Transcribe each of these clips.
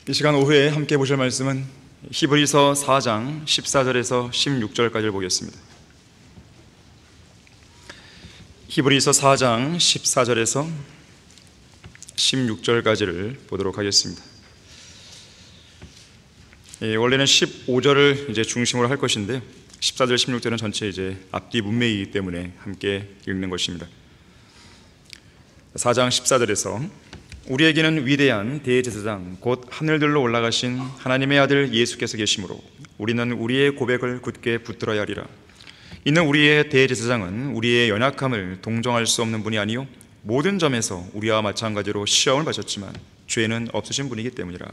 이 시간 오후에 함께 보실 말씀은 히브리서 4장 14절에서 16절까지를 보겠습니다. 히브리서 4장 14절에서 16절까지를 보도록 하겠습니다. 원래는 15절을 이제 중심으로 할 것인데 14절, 16절은 전체 이제 앞뒤 문맥이기 때문에 함께 읽는 것입니다. 4장 14절에서 우리에게는 위대한 대제사장 곧 하늘들로 올라가신 하나님의 아들 예수께서 계시므로 우리는 우리의 고백을 굳게 붙들어야 하리라. 이는 우리의 대제사장은 우리의 연약함을 동정할 수 없는 분이 아니요 모든 점에서 우리와 마찬가지로 시험을 받으셨지만 죄는 없으신 분이기 때문이라.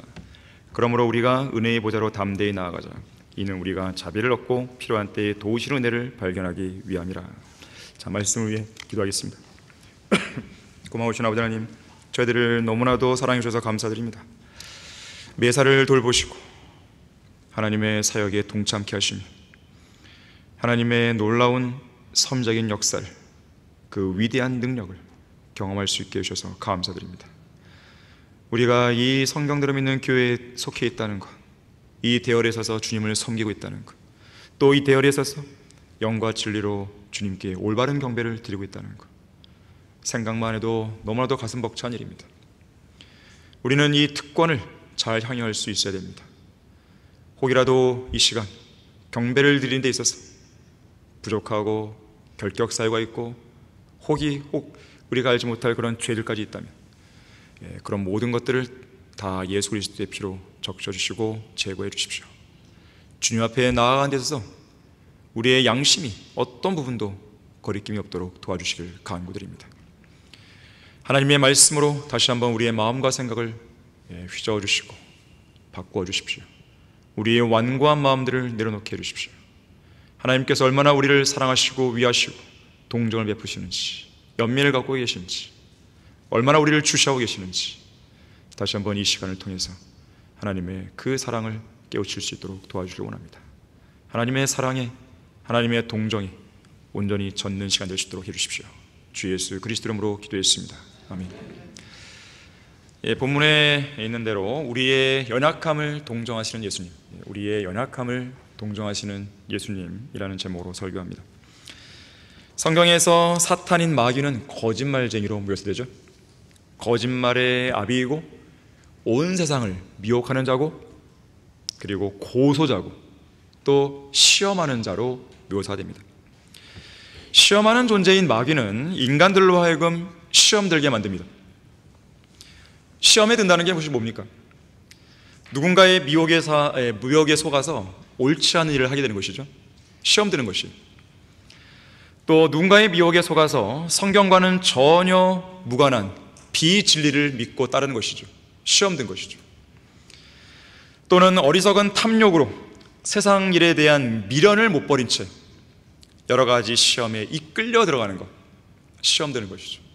그러므로 우리가 은혜의 보좌로 담대히 나아가자. 이는 우리가 자비를 얻고 필요한 때에 도우시는 은혜를 발견하기 위함이라. 자, 말씀을 위해 기도하겠습니다. 고마우신 아버지 하나님, 저희들을 너무나도 사랑해 주셔서 감사드립니다. 매사를 돌보시고 하나님의 사역에 동참케 하시며 하나님의 놀라운 섭리적인 역사를, 그 위대한 능력을 경험할 수 있게 해주셔서 감사드립니다. 우리가 이 성경대로 있는 교회에 속해 있다는 것, 이 대열에 서서 주님을 섬기고 있다는 것, 또 이 대열에 서서 영과 진리로 주님께 올바른 경배를 드리고 있다는 것, 생각만 해도 너무나도 가슴 벅찬 일입니다. 우리는 이 특권을 잘 향유할 수 있어야 됩니다. 혹이라도 이 시간 경배를 드리는 데 있어서 부족하고 결격 사유가 있고 혹 우리가 알지 못할 그런 죄들까지 있다면 그런 모든 것들을 다 예수 그리스도의 피로 적셔주시고 제거해 주십시오. 주님 앞에 나아가는 데 있어서 우리의 양심이 어떤 부분도 거리낌이 없도록 도와주시길 간구드립니다. 하나님의 말씀으로 다시 한번 우리의 마음과 생각을 휘저어 주시고 바꾸어 주십시오. 우리의 완고한 마음들을 내려놓게 해주십시오. 하나님께서 얼마나 우리를 사랑하시고 위하시고 동정을 베푸시는지, 연민을 갖고 계시는지, 얼마나 우리를 주시하고 계시는지 다시 한번 이 시간을 통해서 하나님의 그 사랑을 깨우칠 수 있도록 도와주길 원합니다. 하나님의 사랑에, 하나님의 동정이 온전히 젖는 시간 될 수 있도록 해주십시오. 주 예수 그리스도 이름으로 기도했습니다. 아멘. 본문에 있는 대로 우리의 연약함을 동정하시는 예수님, 우리의 연약함을 동정하시는 예수님이라는 제목으로 설교합니다. 성경에서 사탄인 마귀는 거짓말쟁이로 묘사되죠. 거짓말의 아비이고 온 세상을 미혹하는 자고, 그리고 고소자고, 또 시험하는 자로 묘사됩니다. 시험하는 존재인 마귀는 인간들로 하여금 시험 들게 만듭니다. 시험에 든다는 게 혹시 뭡니까? 누군가의 무역에 속아서 옳지 않은 일을 하게 되는 것이죠. 시험 드는 것이. 또 누군가의 미혹에 속아서 성경과는 전혀 무관한 비진리를 믿고 따르는 것이죠. 시험 든 것이죠. 또는 어리석은 탐욕으로 세상 일에 대한 미련을 못 버린 채 여러 가지 시험에 이끌려 들어가는 것, 시험 드는 것이죠.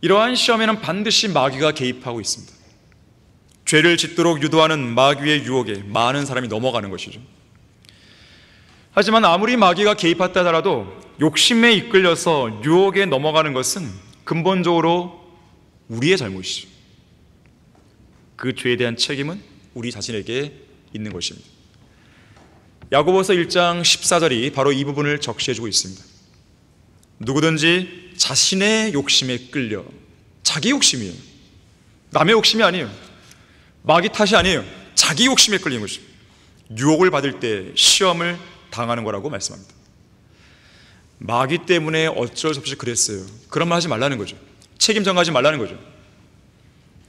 이러한 시험에는 반드시 마귀가 개입하고 있습니다. 죄를 짓도록 유도하는 마귀의 유혹에 많은 사람이 넘어가는 것이죠. 하지만 아무리 마귀가 개입했다 하더라도 욕심에 이끌려서 유혹에 넘어가는 것은 근본적으로 우리의 잘못이죠. 그 죄에 대한 책임은 우리 자신에게 있는 것입니다. 야고보서 1장 14절이 바로 이 부분을 적시해주고 있습니다. 누구든지 자신의 욕심에 끌려, 자기 욕심이에요. 남의 욕심이 아니에요. 마귀 탓이 아니에요. 자기 욕심에 끌리는 것입니다. 유혹을 받을 때 시험을 당하는 거라고 말씀합니다. 마귀 때문에 어쩔 수 없이 그랬어요. 그런 말 하지 말라는 거죠. 책임 전가하지 말라는 거죠.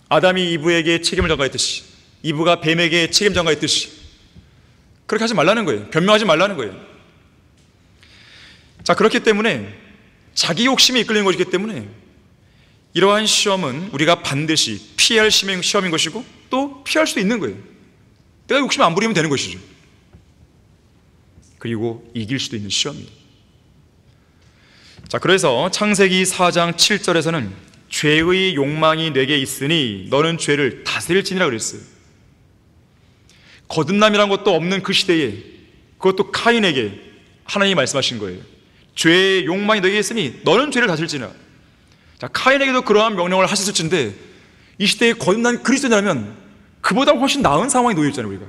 아담이 이브에게 책임을 전가했듯이, 이브가 뱀에게 책임 전가했듯이 그렇게 하지 말라는 거예요. 변명하지 말라는 거예요. 자, 그렇기 때문에 자기 욕심에 이끌리는 것이기 때문에 이러한 시험은 우리가 반드시 피해야 할 시험인 것이고 또 피할 수 있는 거예요. 내가 욕심 안 부리면 되는 것이죠. 그리고 이길 수도 있는 시험이에요. 자, 그래서 창세기 4장 7절에서는 죄의 욕망이 내게 있으니 너는 죄를 다스릴지니라 그랬어요. 거듭남이란 것도 없는 그 시대에, 그것도 카인에게 하나님이 말씀하신 거예요. 죄의 욕망이 너에게 있으니 너는 죄를 다스릴지니라. 자, 카인에게도 그러한 명령을 하셨을진데 이 시대에 거듭난 그리스도인이라면 그보다 훨씬 나은 상황에 놓여 있잖아요. 우리가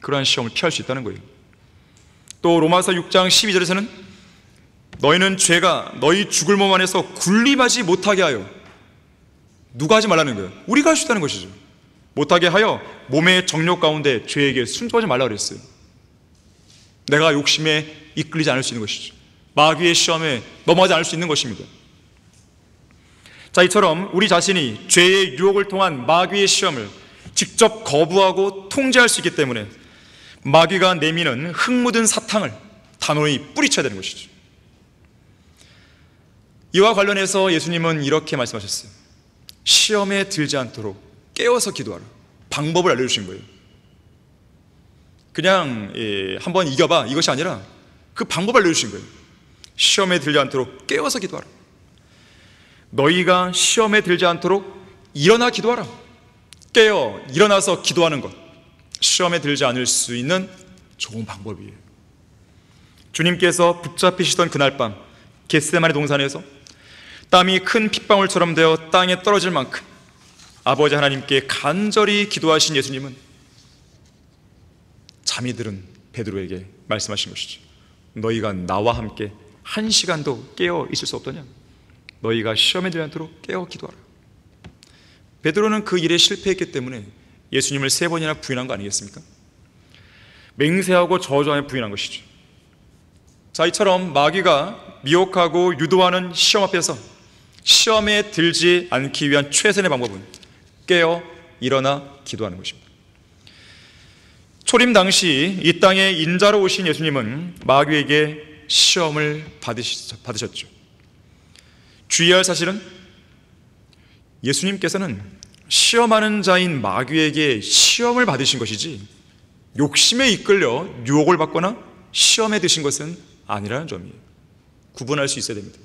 그러한 시험을 피할 수 있다는 거예요. 또 로마서 6장 12절에서는 너희는 죄가 너희 죽을 몸 안에서 군림하지 못하게 하여, 누가 하지 말라는 거예요? 우리가 할 수 있다는 것이죠. 못하게 하여 몸의 정욕 가운데 죄에게 순종하지 말라 그랬어요. 내가 욕심에 이끌리지 않을 수 있는 것이죠. 마귀의 시험에 넘어가지 않을 수 있는 것입니다. 자, 이처럼 우리 자신이 죄의 유혹을 통한 마귀의 시험을 직접 거부하고 통제할 수 있기 때문에 마귀가 내미는 흙 묻은 사탕을 단호히 뿌리쳐야 되는 것이죠. 이와 관련해서 예수님은 이렇게 말씀하셨어요. 시험에 들지 않도록 깨어서 기도하라. 방법을 알려주신 거예요. 그냥 한번 이겨봐, 이것이 아니라 그 방법을 알려주신 거예요. 시험에 들지 않도록 깨어서 기도하라. 너희가 시험에 들지 않도록 일어나 기도하라. 깨어 일어나서 기도하는 것, 시험에 들지 않을 수 있는 좋은 방법이에요. 주님께서 붙잡히시던 그날 밤 겟세마네 동산에서 땀이 큰 핏방울처럼 되어 땅에 떨어질 만큼 아버지 하나님께 간절히 기도하신 예수님은 잠이 들은 베드로에게 말씀하신 것이죠. 너희가 나와 함께 한 시간도 깨어 있을 수 없더냐? 너희가 시험에 들지 않도록 깨어 기도하라. 베드로는 그 일에 실패했기 때문에 예수님을 3번이나 부인한 거 아니겠습니까? 맹세하고 저주하며 부인한 것이죠. 자, 이처럼 마귀가 미혹하고 유도하는 시험 앞에서 시험에 들지 않기 위한 최선의 방법은 깨어 일어나 기도하는 것입니다. 초림 당시 이 땅에 인자로 오신 예수님은 마귀에게 시험을 받으셨죠. 주의할 사실은 예수님께서는 시험하는 자인 마귀에게 시험을 받으신 것이지 욕심에 이끌려 유혹을 받거나 시험에 드신 것은 아니라는 점이에요. 구분할 수 있어야 됩니다.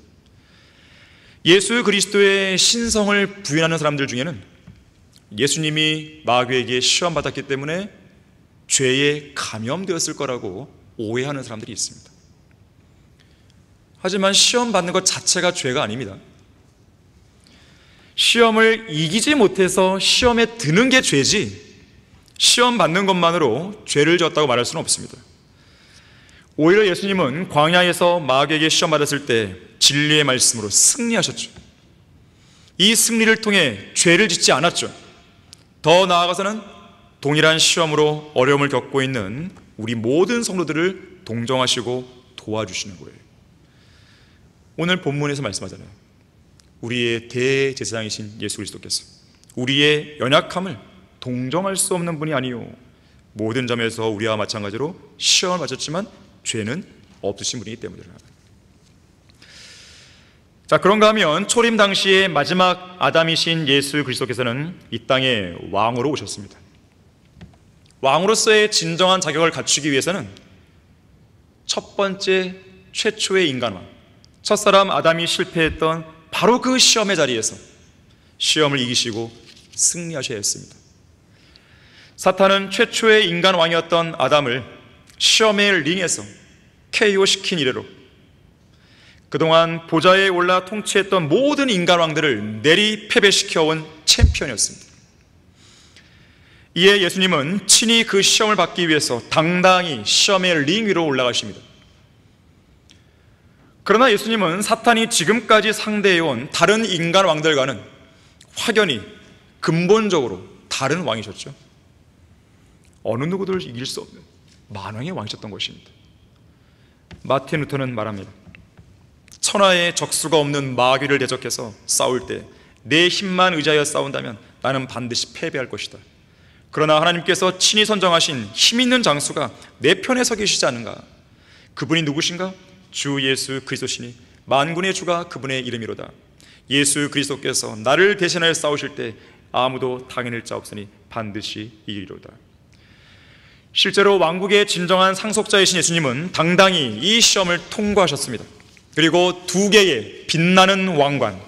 예수 그리스도의 신성을 부인하는 사람들 중에는 예수님이 마귀에게 시험받았기 때문에 죄에 감염되었을 거라고 오해하는 사람들이 있습니다. 하지만 시험 받는 것 자체가 죄가 아닙니다. 시험을 이기지 못해서 시험에 드는 게 죄지 시험 받는 것만으로 죄를 지었다고 말할 수는 없습니다. 오히려 예수님은 광야에서 마귀에게 시험 받았을 때 진리의 말씀으로 승리하셨죠. 이 승리를 통해 죄를 짓지 않았죠. 더 나아가서는 동일한 시험으로 어려움을 겪고 있는 우리 모든 성도들을 동정하시고 도와주시는 거예요. 오늘 본문에서 말씀하잖아요. 우리의 대제사장이신 예수 그리스도께서 우리의 연약함을 동정할 수 없는 분이 아니요 모든 점에서 우리와 마찬가지로 시험을 받았지만 죄는 없으신 분이기 때문이라. 자, 그런가 하면 초림 당시의 마지막 아담이신 예수 그리스도께서는 이 땅에 왕으로 오셨습니다. 왕으로서의 진정한 자격을 갖추기 위해서는 첫 번째 최초의 인간왕, 첫사람 아담이 실패했던 바로 그 시험의 자리에서 시험을 이기시고 승리하셔야 했습니다. 사탄은 최초의 인간왕이었던 아담을 시험의 링에서 KO시킨 이래로 그동안 보좌에 올라 통치했던 모든 인간왕들을 내리 패배시켜온 챔피언이었습니다. 이에 예수님은 친히 그 시험을 받기 위해서 당당히 시험의 링 위로 올라가십니다. 그러나 예수님은 사탄이 지금까지 상대해온 다른 인간왕들과는 확연히 근본적으로 다른 왕이셨죠. 어느 누구도 이길 수 없는 만왕의 왕이셨던 것입니다. 마틴 루터는 말합니다. 천하에 적수가 없는 마귀를 대적해서 싸울 때 내 힘만 의지하여 싸운다면 나는 반드시 패배할 것이다. 그러나 하나님께서 친히 선정하신 힘 있는 장수가 내 편에 서 계시지 않은가? 그분이 누구신가? 주 예수 그리스도시니 만군의 주가 그분의 이름이로다. 예수 그리스도께서 나를 대신하여 싸우실 때 아무도 당해낼 자 없으니 반드시 이기리로다. 실제로 왕국의 진정한 상속자이신 예수님은 당당히 이 시험을 통과하셨습니다. 그리고 두 개의 빛나는 왕관,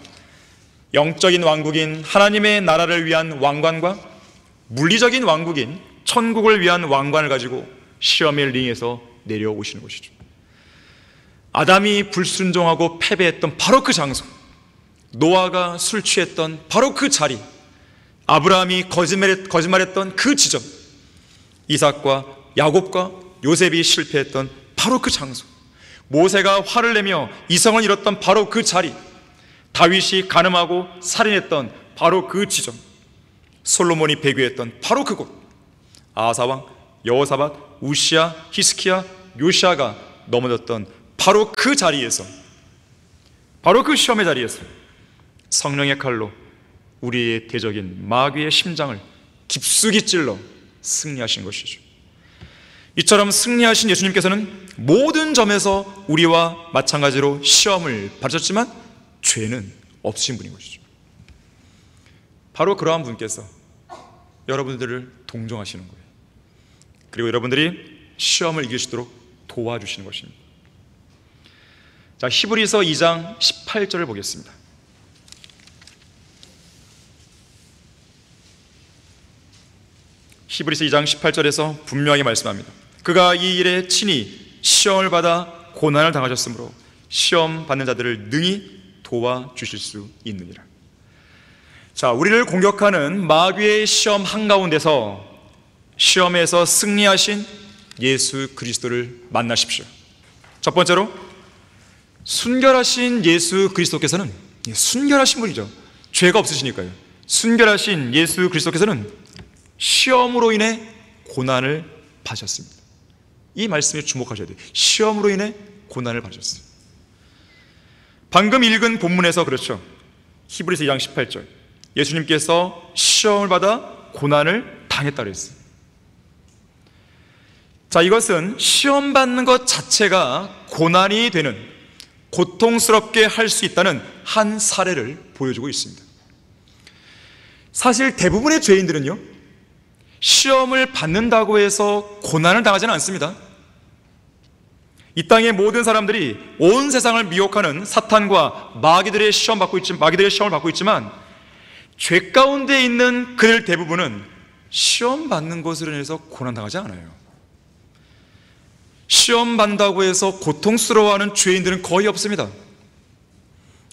영적인 왕국인 하나님의 나라를 위한 왕관과 물리적인 왕국인 천국을 위한 왕관을 가지고 시험의 링에서 내려오시는 것이죠. 아담이 불순종하고 패배했던 바로 그 장소, 노아가 술 취했던 바로 그 자리, 아브라함이 거짓말했던 그 지점, 이삭과 야곱과 요셉이 실패했던 바로 그 장소, 모세가 화를 내며 이성을 잃었던 바로 그 자리, 다윗이 간음하고 살인했던 바로 그 지점, 솔로몬이 배교했던 바로 그곳, 아사왕, 여호사밧, 우시야, 히스키야, 요시아가 넘어졌던 바로 그 자리에서, 바로 그 시험의 자리에서 성령의 칼로 우리의 대적인 마귀의 심장을 깊숙이 찔러 승리하신 것이죠. 이처럼 승리하신 예수님께서는 모든 점에서 우리와 마찬가지로 시험을 받으셨지만 죄는 없으신 분인 것이죠. 바로 그러한 분께서 여러분들을 동정하시는 거예요. 그리고 여러분들이 시험을 이길 수 있도록 도와주시는 것입니다. 자, 히브리서 2장 18절을 보겠습니다. 히브리서 2장 18절에서 분명히 말씀합니다. 그가 이 일에 친히 시험을 받아 고난을 당하셨으므로 시험 받는 자들을 능히 도와주실 수 있느니라. 자, 우리를 공격하는 마귀의 시험 한가운데서 시험에서 승리하신 예수 그리스도를 만나십시오. 첫 번째로, 순결하신 예수 그리스도께서는, 순결하신 분이죠. 죄가 없으시니까요. 순결하신 예수 그리스도께서는 시험으로 인해 고난을 받으셨습니다. 이 말씀에 주목하셔야 돼요. 시험으로 인해 고난을 받으셨어요. 방금 읽은 본문에서 그렇죠. 히브리서 2장 18절, 예수님께서 시험을 받아 고난을 당했다 그랬어요. 자, 이것은 시험 받는 것 자체가 고난이 되는, 고통스럽게 할 수 있다는 한 사례를 보여주고 있습니다. 사실 대부분의 죄인들은요, 시험을 받는다고 해서 고난을 당하지는 않습니다. 이 땅의 모든 사람들이 온 세상을 미혹하는 사탄과 마귀들의 시험을 받고 있지만 죄 가운데 있는 그들 대부분은 시험 받는 것으로 인해서 고난 당하지 않아요. 시험 받는다고 해서 고통스러워하는 죄인들은 거의 없습니다.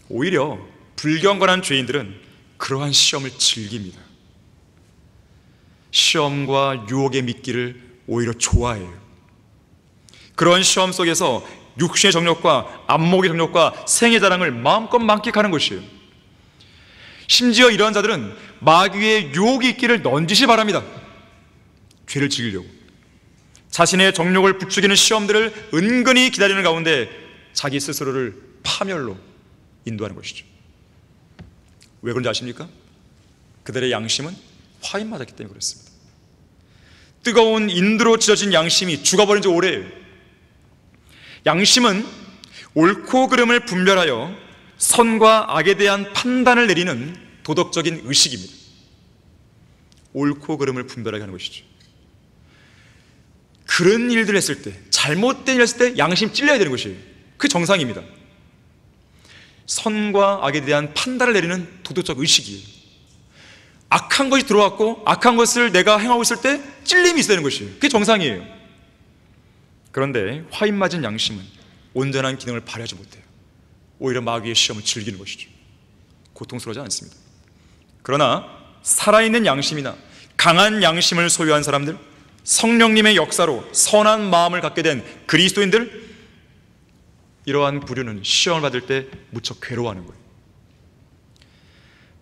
오히려 불경건한 죄인들은 그러한 시험을 즐깁니다. 시험과 유혹의 미끼를 오히려 좋아해요. 그런 시험 속에서 육신의 정욕과 안목의 정욕과 생의 자랑을 마음껏 만끽하는 것이에요. 심지어 이러한 자들은 마귀의 유혹이 있기를 넌지시 바랍니다. 죄를 즐기려고 자신의 정욕을 부추기는 시험들을 은근히 기다리는 가운데 자기 스스로를 파멸로 인도하는 것이죠. 왜 그런지 아십니까? 그들의 양심은 화인 맞았기 때문에 그렇습니다. 뜨거운 인두로 찢어진 양심이 죽어버린 지 오래예요. 양심은 옳고 그름을 분별하여 선과 악에 대한 판단을 내리는 도덕적인 의식입니다. 옳고 그름을 분별하게 하는 것이죠. 그런 일들을 했을 때, 잘못된 일을 했을 때 양심 찔려야 되는 것이에요. 그게 정상입니다. 선과 악에 대한 판단을 내리는 도덕적 의식이에요. 악한 것이 들어왔고 악한 것을 내가 행하고 있을 때 찔림이 있어야 되는 것이에요. 그게 정상이에요. 그런데 화인 맞은 양심은 온전한 기능을 발휘하지 못해요. 오히려 마귀의 시험을 즐기는 것이죠. 고통스러워하지 않습니다. 그러나 살아있는 양심이나 강한 양심을 소유한 사람들, 성령님의 역사로 선한 마음을 갖게 된 그리스도인들, 이러한 부류는 시험을 받을 때 무척 괴로워하는 거예요.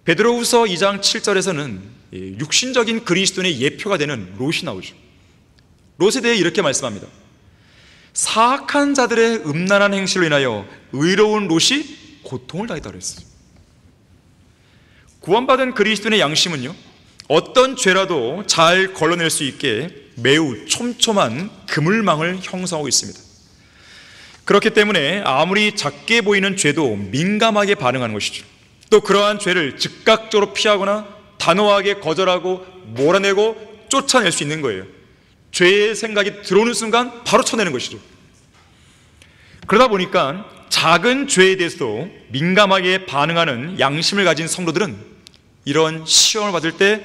베드로후서 2장 7절에서는 육신적인 그리스도인의 예표가 되는 롯이 나오죠. 롯에 대해 이렇게 말씀합니다. 사악한 자들의 음란한 행실로 인하여 의로운 롯이 고통을 당했다고 했어요. 구원받은 그리스도인의 양심은요, 어떤 죄라도 잘 걸러낼 수 있게 매우 촘촘한 그물망을 형성하고 있습니다. 그렇기 때문에 아무리 작게 보이는 죄도 민감하게 반응하는 것이죠. 또 그러한 죄를 즉각적으로 피하거나 단호하게 거절하고 몰아내고 쫓아낼 수 있는 거예요. 죄의 생각이 들어오는 순간 바로 쳐내는 것이죠. 그러다 보니까 작은 죄에 대해서도 민감하게 반응하는 양심을 가진 성도들은 이런 시험을 받을 때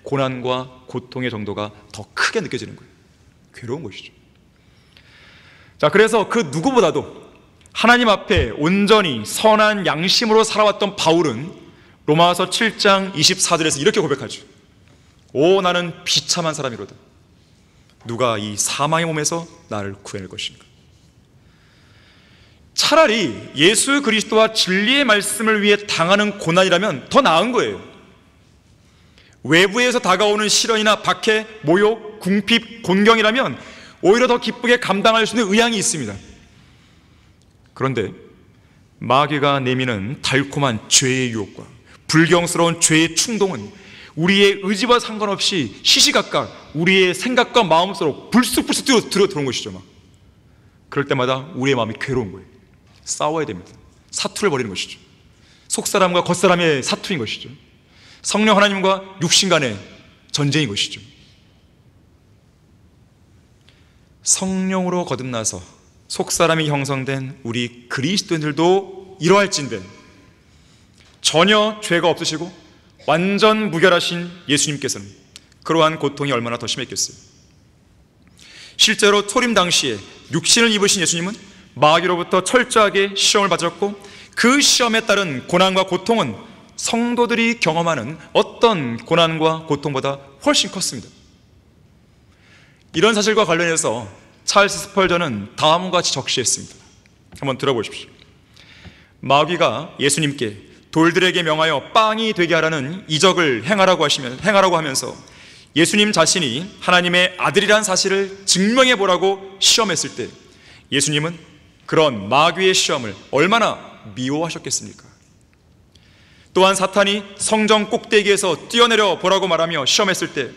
고난과 고통의 정도가 더 크게 느껴지는 거예요. 괴로운 것이죠. 자, 그래서 그 누구보다도 하나님 앞에 온전히 선한 양심으로 살아왔던 바울은 로마서 7장 24절에서 이렇게 고백하죠. 오, 나는 비참한 사람이로다. 누가 이 사망의 몸에서 나를 구해낼 것인가. 차라리 예수 그리스도와 진리의 말씀을 위해 당하는 고난이라면 더 나은 거예요. 외부에서 다가오는 시련이나 박해, 모욕, 궁핍, 곤경이라면 오히려 더 기쁘게 감당할 수 있는 의향이 있습니다. 그런데 마귀가 내미는 달콤한 죄의 유혹과 불경스러운 죄의 충동은 우리의 의지와 상관없이 시시각각 우리의 생각과 마음속으로 불쑥불쑥 들어온 것이죠. 막. 그럴 때마다 우리의 마음이 괴로운 거예요. 싸워야 됩니다. 사투를 벌이는 것이죠. 속사람과 겉사람의 사투인 것이죠. 성령 하나님과 육신 간의 전쟁인 것이죠. 성령으로 거듭나서 속사람이 형성된 우리 그리스도인들도 이러할진대 전혀 죄가 없으시고 완전 무결하신 예수님께서는 그러한 고통이 얼마나 더 심했겠어요. 실제로 초림 당시에 육신을 입으신 예수님은 마귀로부터 철저하게 시험을 받으셨고 그 시험에 따른 고난과 고통은 성도들이 경험하는 어떤 고난과 고통보다 훨씬 컸습니다. 이런 사실과 관련해서 찰스 스펄전은 다음과 같이 적시했습니다. 한번 들어보십시오. 마귀가 예수님께 돌들에게 명하여 빵이 되게 하라는 이적을 행하라고 하면서 예수님 자신이 하나님의 아들이란 사실을 증명해 보라고 시험했을 때 예수님은 그런 마귀의 시험을 얼마나 미워하셨겠습니까? 또한 사탄이 성전 꼭대기에서 뛰어내려 보라고 말하며 시험했을 때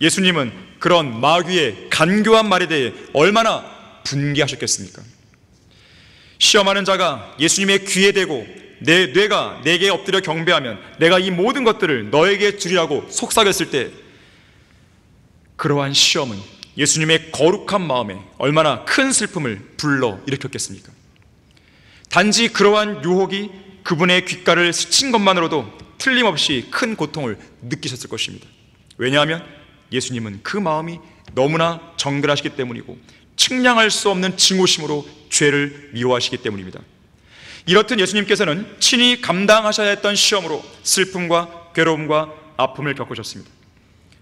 예수님은 그런 마귀의 간교한 말에 대해 얼마나 분개하셨겠습니까? 시험하는 자가 예수님의 귀에 대고 내 뇌가 내게 엎드려 경배하면 내가 이 모든 것들을 너에게 주리라고 속삭였을 때 그러한 시험은 예수님의 거룩한 마음에 얼마나 큰 슬픔을 불러일으켰겠습니까? 단지 그러한 유혹이 그분의 귓가를 스친 것만으로도 틀림없이 큰 고통을 느끼셨을 것입니다. 왜냐하면 예수님은 그 마음이 너무나 정결하시기 때문이고 측량할 수 없는 증오심으로 죄를 미워하시기 때문입니다. 이렇듯 예수님께서는 친히 감당하셔야 했던 시험으로 슬픔과 괴로움과 아픔을 겪으셨습니다.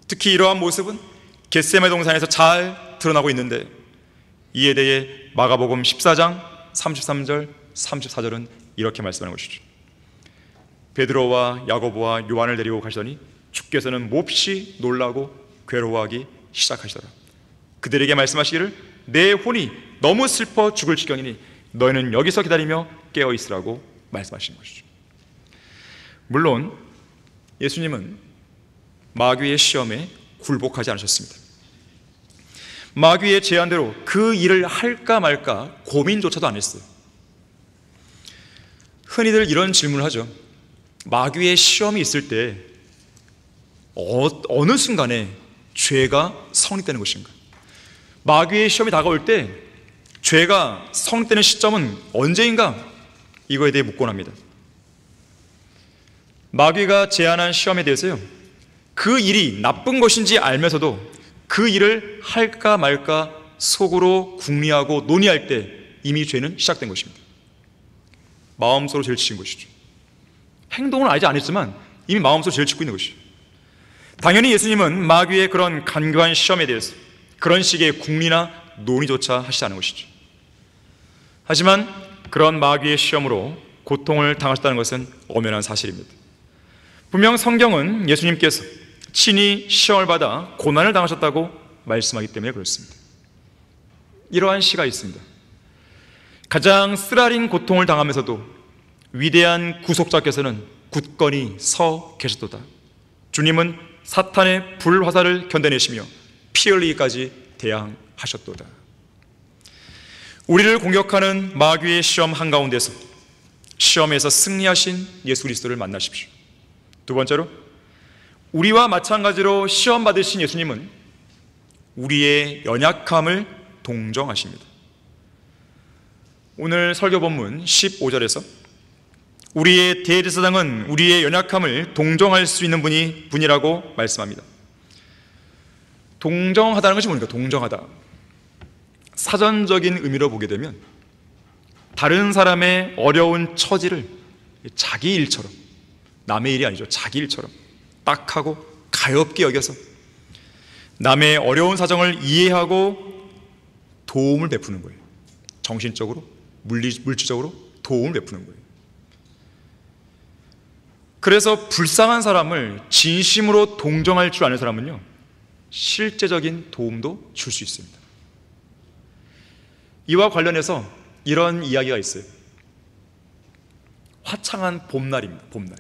특히 이러한 모습은 겟세마네 동산에서 잘 드러나고 있는데 이에 대해 마가복음 14장 33절 34절은 이렇게 말씀하는 것이죠. 베드로와 야고보와 요한을 데리고 가시더니 주께서는 몹시 놀라고 괴로워하기 시작하시더라. 그들에게 말씀하시기를 내 혼이 너무 슬퍼 죽을 지경이니 너희는 여기서 기다리며 깨어있으라고 말씀하시는 것이죠. 물론 예수님은 마귀의 시험에 굴복하지 않으셨습니다. 마귀의 제안대로 그 일을 할까 말까 고민조차도 안 했어요. 흔히들 이런 질문을 하죠. 마귀의 시험이 있을 때 어느 순간에 죄가 성립되는 것인가? 마귀의 시험이 다가올 때 죄가 성립되는 시점은 언제인가? 이거에 대해 묻곤 합니다. 마귀가 제안한 시험에 대해서요, 그 일이 나쁜 것인지 알면서도 그 일을 할까 말까 속으로 궁리하고 논의할 때 이미 죄는 시작된 것입니다. 마음속으로 죄를 지은 것이죠. 행동은 아직 안 했지만 이미 마음속으로 죄를 짓고 있는 것이죠. 당연히 예수님은 마귀의 그런 간교한 시험에 대해서 그런 식의 궁리나 논의조차 하시지 않은 것이죠. 하지만 그런 마귀의 시험으로 고통을 당하셨다는 것은 엄연한 사실입니다. 분명 성경은 예수님께서 친히 시험을 받아 고난을 당하셨다고 말씀하기 때문에 그렇습니다. 이러한 시가 있습니다. 가장 쓰라린 고통을 당하면서도 위대한 구속자께서는 굳건히 서 계셨도다. 주님은 사탄의 불화살을 견뎌내시며 피 흘리기까지 대항하셨도다. 우리를 공격하는 마귀의 시험 한가운데서 시험에서 승리하신 예수 그리스도를 만나십시오. 두 번째로, 우리와 마찬가지로 시험 받으신 예수님은 우리의 연약함을 동정하십니다. 오늘 설교 본문 15절에서 우리의 대제사장은 우리의 연약함을 동정할 수 있는 분이라고 말씀합니다. 동정하다는 것이 뭡니까? 동정하다. 사전적인 의미로 보게 되면 다른 사람의 어려운 처지를 자기 일처럼, 남의 일이 아니죠, 자기 일처럼 딱 하고 가엾게 여겨서 남의 어려운 사정을 이해하고 도움을 베푸는 거예요. 정신적으로, 물질적으로 도움을 베푸는 거예요. 그래서 불쌍한 사람을 진심으로 동정할 줄 아는 사람은요, 실제적인 도움도 줄 수 있습니다. 이와 관련해서 이런 이야기가 있어요. 화창한 봄날입니다. 봄날.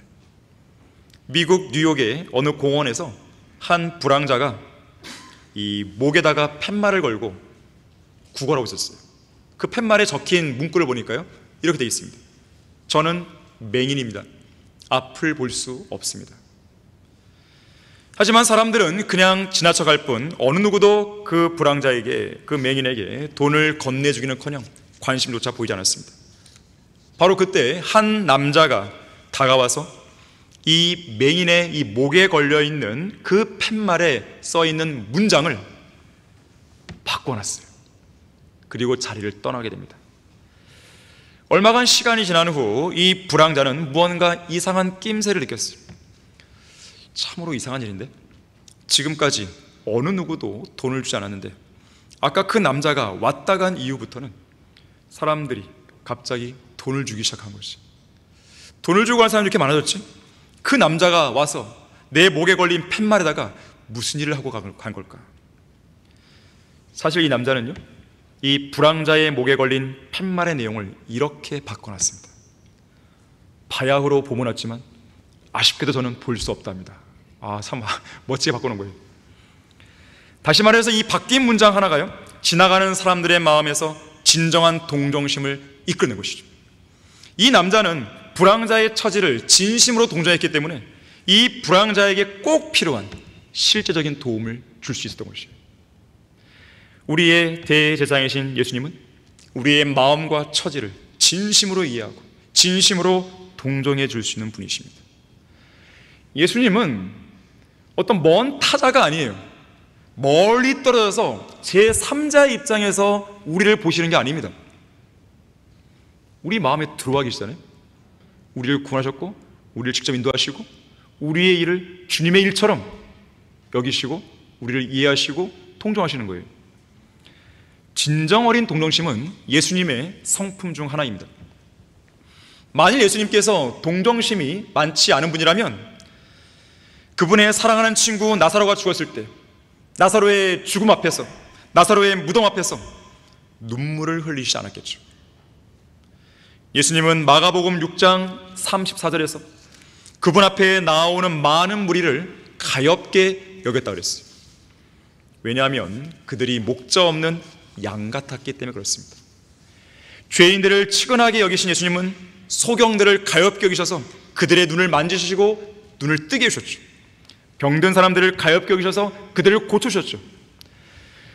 미국 뉴욕의 어느 공원에서 한 불황자가 이 목에다가 팻말을 걸고 구걸하고 있었어요. 그 팻말에 적힌 문구를 보니까요, 이렇게 되어 있습니다. 저는 맹인입니다. 앞을 볼 수 없습니다. 하지만 사람들은 그냥 지나쳐갈 뿐 어느 누구도 그 불황자에게, 그 맹인에게 돈을 건네주기는커녕 관심조차 보이지 않았습니다. 바로 그때 한 남자가 다가와서 이 맹인의 이 목에 걸려있는 그 팻말에 써있는 문장을 바꿔놨어요. 그리고 자리를 떠나게 됩니다. 얼마간 시간이 지난 후 이 불황자는 무언가 이상한 낌새를 느꼈어요. 참으로 이상한 일인데, 지금까지 어느 누구도 돈을 주지 않았는데 아까 그 남자가 왔다 간 이후부터는 사람들이 갑자기 돈을 주기 시작한 것이, 돈을 주고 간 사람이 이렇게 많아졌지? 그 남자가 와서 내 목에 걸린 팻말에다가 무슨 일을 하고 간 걸까? 사실 이 남자는요, 이 불황자의 목에 걸린 팻말의 내용을 이렇게 바꿔놨습니다. 바야흐로 봄은 아쉽게도 저는 볼 수 없답니다. 참 멋지게 바꾸는 거예요. 다시 말해서 이 바뀐 문장 하나가요, 지나가는 사람들의 마음에서 진정한 동정심을 이끌는 것이죠. 이 남자는 불황자의 처지를 진심으로 동정했기 때문에 이 불황자에게 꼭 필요한 실제적인 도움을 줄 수 있었던 것이에요. 우리의 대제사장이신 예수님은 우리의 마음과 처지를 진심으로 이해하고 진심으로 동정해 줄 수 있는 분이십니다. 예수님은 어떤 먼 타자가 아니에요. 멀리 떨어져서 제3자의 입장에서 우리를 보시는 게 아닙니다. 우리 마음에 들어와 계시잖아요. 우리를 구원하셨고 우리를 직접 인도하시고 우리의 일을 주님의 일처럼 여기시고 우리를 이해하시고 통정하시는 거예요. 진정 어린 동정심은 예수님의 성품 중 하나입니다. 만일 예수님께서 동정심이 많지 않은 분이라면 그분의 사랑하는 친구 나사로가 죽었을 때 나사로의 죽음 앞에서, 나사로의 무덤 앞에서 눈물을 흘리시지 않았겠죠. 예수님은 마가복음 6장 34절에서 그분 앞에 나오는 많은 무리를 가엾게 여겼다고 그랬어요. 왜냐하면 그들이 목자 없는 양 같았기 때문에 그렇습니다. 죄인들을 치근하게 여기신 예수님은 소경들을 가엾게 여기셔서 그들의 눈을 만지시고 눈을 뜨게 해주셨죠. 병든 사람들을 가엾게 여기셔서 그들을 고쳐주셨죠.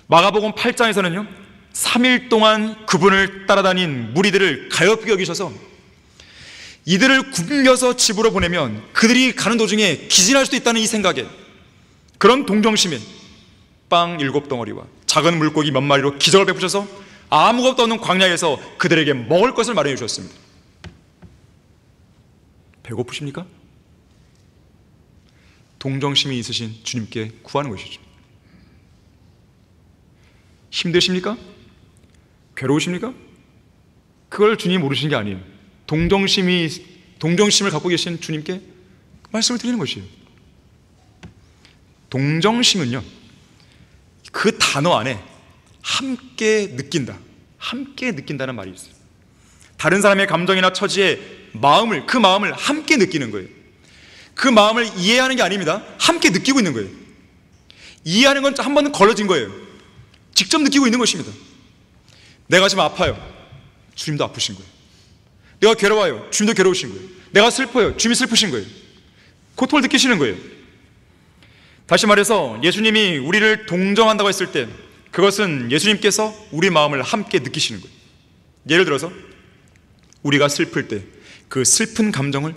마가복음 8장에서는요 3일 동안 그분을 따라다닌 무리들을 가엾게 여기셔서 이들을 굶겨서 집으로 보내면 그들이 가는 도중에 기진할 수도 있다는 이 생각에, 그런 동정심에 빵 7덩어리와 작은 물고기 몇 마리로 기적을 베푸셔서 아무것도 없는 광야에서 그들에게 먹을 것을 마련해 주셨습니다. 배고프십니까? 동정심이 있으신 주님께 구하는 것이죠. 힘드십니까? 괴로우십니까? 그걸 주님이 모르시는 게 아니에요. 동정심을 갖고 계신 주님께 말씀을 드리는 것이에요. 동정심은요, 그 단어 안에 함께 느낀다, 함께 느낀다는 말이 있어요. 다른 사람의 감정이나 처지에 그 마음을 함께 느끼는 거예요. 그 마음을 이해하는 게 아닙니다. 함께 느끼고 있는 거예요. 이해하는 건 한 번은 걸러진 거예요. 직접 느끼고 있는 것입니다. 내가 지금 아파요. 주님도 아프신 거예요. 내가 괴로워요. 주님도 괴로우신 거예요. 내가 슬퍼요. 주님이 슬프신 거예요. 고통을 느끼시는 거예요. 다시 말해서 예수님이 우리를 동정한다고 했을 때 그것은 예수님께서 우리 마음을 함께 느끼시는 거예요. 예를 들어서 우리가 슬플 때 그 슬픈 감정을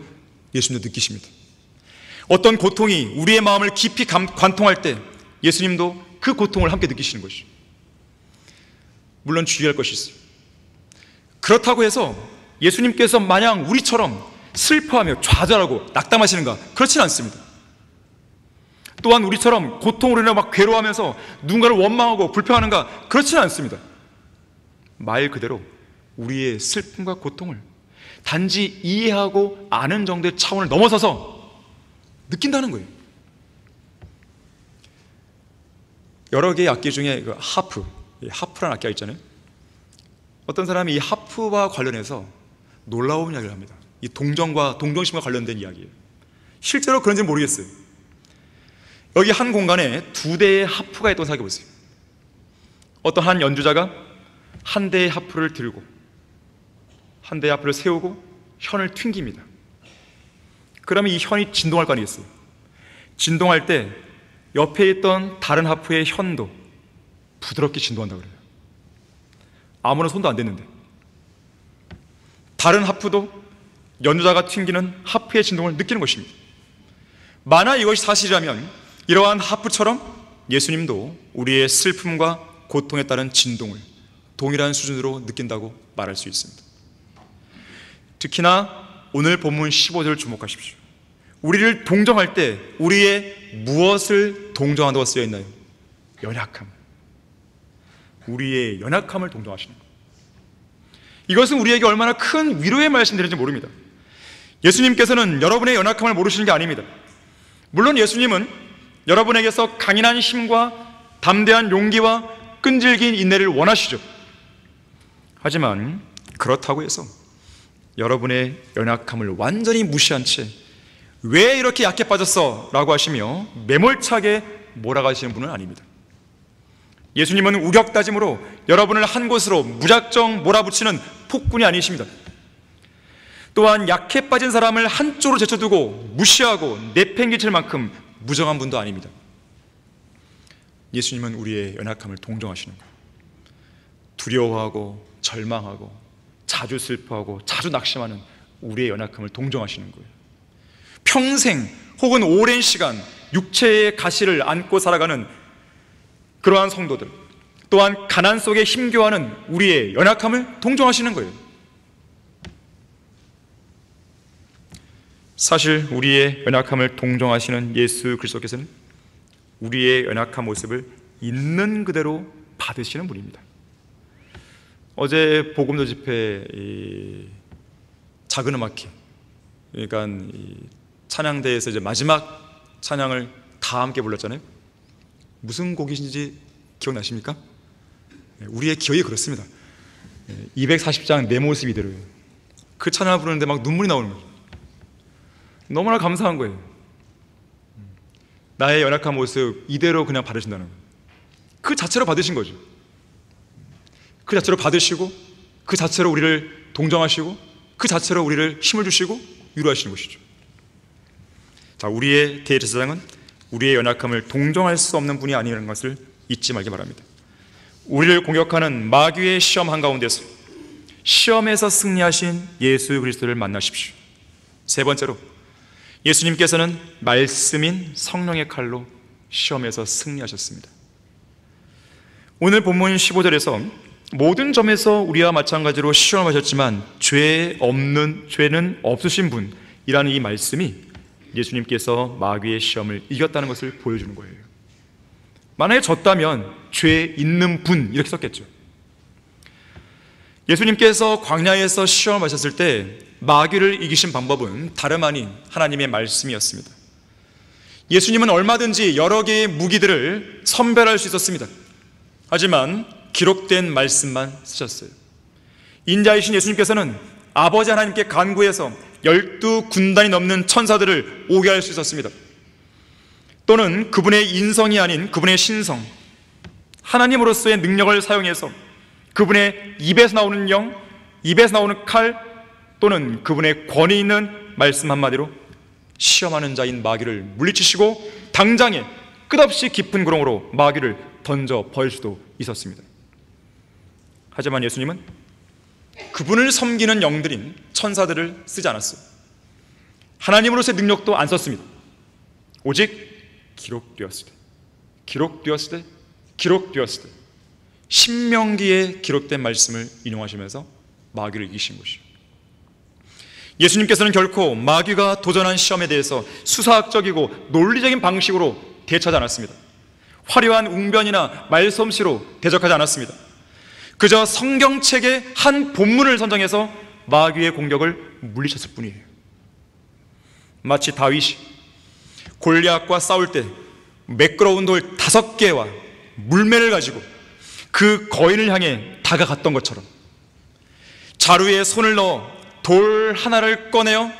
예수님도 느끼십니다. 어떤 고통이 우리의 마음을 깊이 관통할 때 예수님도 그 고통을 함께 느끼시는 것이죠. 물론 주의할 것이 있어요. 그렇다고 해서 예수님께서 마냥 우리처럼 슬퍼하며 좌절하고 낙담하시는가? 그렇지는 않습니다. 또한 우리처럼 고통으로 인해 막 괴로워하면서 누군가를 원망하고 불평하는가? 그렇지는 않습니다. 말 그대로 우리의 슬픔과 고통을 단지 이해하고 아는 정도의 차원을 넘어서서 느낀다는 거예요. 여러 개의 악기 중에 하프라는 악기가 있잖아요. 어떤 사람이 이 하프와 관련해서 놀라운 이야기를 합니다. 이 동정심과 관련된 이야기예요. 실제로 그런지는 모르겠어요. 여기 한 공간에 2대의 하프가 있다고 생각해 보세요. 어떤 한 연주자가 한 대의 하프를 들고 한 대의 하프를 세우고 현을 튕깁니다. 그러면 이 현이 진동할 거 아니겠어요? 진동할 때 옆에 있던 다른 하프의 현도 부드럽게 진동한다고 그래요. 아무런 손도 안 댔는데. 다른 하프도 연주자가 튕기는 하프의 진동을 느끼는 것입니다. 만약 이것이 사실이라면 이러한 하프처럼 예수님도 우리의 슬픔과 고통에 따른 진동을 동일한 수준으로 느낀다고 말할 수 있습니다. 특히나 오늘 본문 15절을 주목하십시오. 우리를 동정할 때 우리의 무엇을 동정한다고 쓰여 있나요? 연약함. 우리의 연약함을 동정하시는 것. 이것은 우리에게 얼마나 큰 위로의 말씀들인지 모릅니다. 예수님께서는 여러분의 연약함을 모르시는 게 아닙니다. 물론 예수님은 여러분에게서 강인한 힘과 담대한 용기와 끈질긴 인내를 원하시죠. 하지만 그렇다고 해서 여러분의 연약함을 완전히 무시한 채 왜 이렇게 약해 빠졌어? 라고 하시며 매몰차게 몰아가시는 분은 아닙니다. 예수님은 우격다짐으로 여러분을 한 곳으로 무작정 몰아붙이는 폭군이 아니십니다. 또한 약해 빠진 사람을 한쪽으로 제쳐두고 무시하고 내팽개칠 만큼 무정한 분도 아닙니다. 예수님은 우리의 연약함을 동정하시는 거예요. 두려워하고 절망하고 자주 슬퍼하고 자주 낙심하는 우리의 연약함을 동정하시는 거예요. 평생 혹은 오랜 시간 육체의 가시를 안고 살아가는 그러한 성도들, 또한 가난 속에 힘겨워하는 우리의 연약함을 동정하시는 거예요. 사실 우리의 연약함을 동정하시는 예수 그리스도께서는 우리의 연약한 모습을 있는 그대로 받으시는 분입니다. 어제 복음도 집회 작은 음악회, 그러니까 찬양대에서 이제 마지막 찬양을 다 함께 불렀잖아요. 무슨 곡이신지 기억나십니까? 우리의 기억이 그렇습니다. 240장 내 모습 이대로예요. 그 찬양을 부르는데 막 눈물이 나오는 거예요. 너무나 감사한 거예요. 나의 연약한 모습 이대로 그냥 받으신다는 거예요. 그 자체로 받으신 거죠. 그 자체로 받으시고 그 자체로 우리를 동정하시고 그 자체로 우리를 힘을 주시고 위로하시는 것이죠. 자, 우리의 대제사장은 우리의 연약함을 동정할 수 없는 분이 아니라는 것을 잊지 말기 바랍니다. 우리를 공격하는 마귀의 시험 한가운데서 시험에서 승리하신 예수 그리스도를 만나십시오. 세 번째로, 예수님께서는 말씀인 성령의 칼로 시험에서 승리하셨습니다. 오늘 본문 15절에서 모든 점에서 우리와 마찬가지로 시험을 하셨지만 죄는 없으신 분이라는 이 말씀이 예수님께서 마귀의 시험을 이겼다는 것을 보여주는 거예요. 만약에 졌다면 죄 있는 분 이렇게 썼겠죠. 예수님께서 광야에서 시험을 하셨을 때 마귀를 이기신 방법은 다름 아닌 하나님의 말씀이었습니다. 예수님은 얼마든지 여러 개의 무기들을 선별할 수 있었습니다. 하지만 기록된 말씀만 쓰셨어요. 인자이신 예수님께서는 아버지 하나님께 간구해서 12군단이 넘는 천사들을 오게 할 수 있었습니다. 또는 그분의 인성이 아닌 그분의 신성, 하나님으로서의 능력을 사용해서 그분의 입에서 나오는 영, 입에서 나오는 칼, 또는 그분의 권위 있는 말씀 한마디로 시험하는 자인 마귀를 물리치시고 당장에 끝없이 깊은 구렁으로 마귀를 던져 버릴 수도 있었습니다. 하지만 예수님은 그분을 섬기는 영들인 천사들을 쓰지 않았어요. 하나님으로서의 능력도 안 썼습니다. 오직 기록되었을 때 신명기에 기록된 말씀을 인용하시면서 마귀를 이기신 것이죠. 예수님께서는 결코 마귀가 도전한 시험에 대해서 수사학적이고 논리적인 방식으로 대처하지 않았습니다. 화려한 웅변이나 말솜씨로 대적하지 않았습니다. 그저 성경책의 한 본문을 선정해서 마귀의 공격을 물리쳤을 뿐이에요. 마치 다윗이 골리앗과 싸울 때 매끄러운 돌 5개와 물매를 가지고 그 거인을 향해 다가갔던 것처럼 자루에 손을 넣어 돌 하나를 꺼내어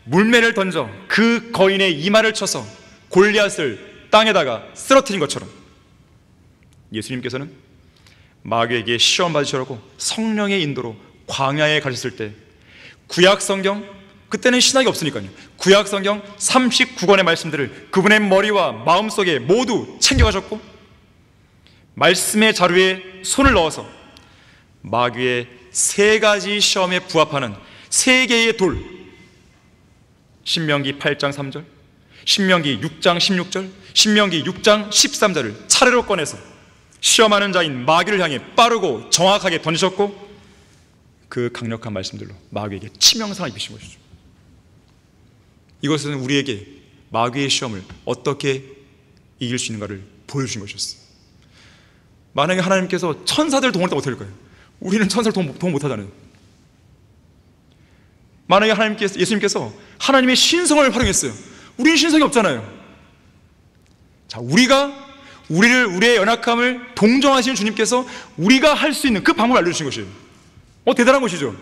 물매를 던져 그 거인의 이마를 쳐서 골리앗을 땅에다가 쓰러뜨린 것처럼 예수님께서는 마귀에게 시험 받으시라고 성령의 인도로 광야에 가셨을 때 구약 성경, 그때는 신학이 없으니까요, 구약 성경 39권의 말씀들을 그분의 머리와 마음속에 모두 챙겨가셨고 말씀의 자루에 손을 넣어서 마귀의 3가지 시험에 부합하는 3개의 돌, 신명기 8장 3절, 신명기 6장 16절, 신명기 6장 13절을 차례로 꺼내서 시험하는 자인 마귀를 향해 빠르고 정확하게 던지셨고 그 강력한 말씀들로 마귀에게 치명상을 입히신 것이죠. 이것은 우리에게 마귀의 시험을 어떻게 이길 수 있는가를 보여주신 것이었어요. 만약에 하나님께서 천사들 동원했다면 어떻게 할 거예요? 우리는 천사를 동원 못하잖아요. 만약에 예수님께서 하나님의 신성을 활용했어요. 우리는 신성이 없잖아요. 자, 우리의 연약함을 동정하시는 주님께서 우리가 할 수 있는 그 방법을 알려주신 것이에요. 대단한 것이죠.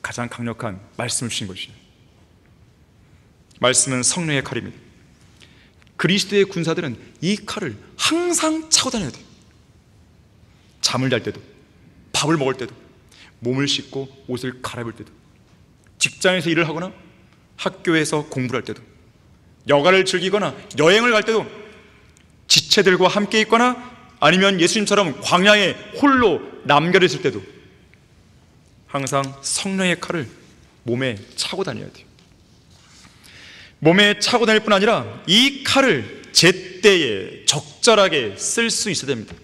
가장 강력한 말씀을 주신 것이에요. 말씀은 성령의 칼입니다. 그리스도의 군사들은 이 칼을 항상 차고 다녀야 돼요. 잠을 잘 때도, 밥을 먹을 때도, 몸을 씻고 옷을 갈아입을 때도, 직장에서 일을 하거나 학교에서 공부를 할 때도, 여가를 즐기거나 여행을 갈 때도, 지체들과 함께 있거나 아니면 예수님처럼 광야에 홀로 남겨져 있을 때도 항상 성령의 칼을 몸에 차고 다녀야 돼요. 몸에 차고 다닐 뿐 아니라 이 칼을 제때에 적절하게 쓸 수 있어야 됩니다.